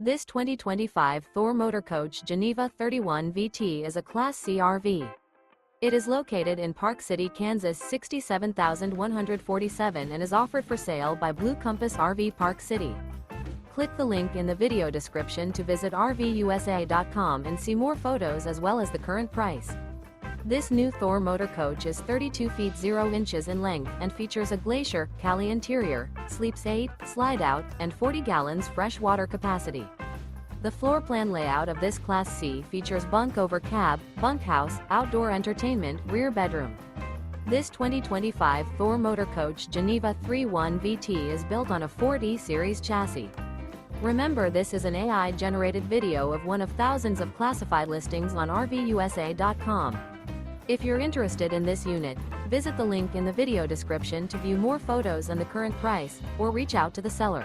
This 2025 Thor Motor Coach Geneva 31 VT is a Class C RV. It is located in Park City, Kansas 67147 and is offered for sale by Blue Compass RV Park City. Click the link in the video description to visit RVUSA.com and see more photos as well as the current price. This new Thor Motor Coach is 32 feet 0 inches in length and features a GLACIER, CALI interior, sleeps 8, Slideout, and 40 gallons fresh water capacity. The floor plan layout of this Class C features Bunk Over Cab, Bunkhouse, outdoor entertainment, rear bedroom. This 2025 Thor Motor Coach Geneva 31 VT is built on a Ford E-Series chassis. Remember, this is an AI-generated video of one of thousands of classified listings on RVUSA.com. If you're interested in this unit, visit the link in the video description to view more photos and the current price, or reach out to the seller.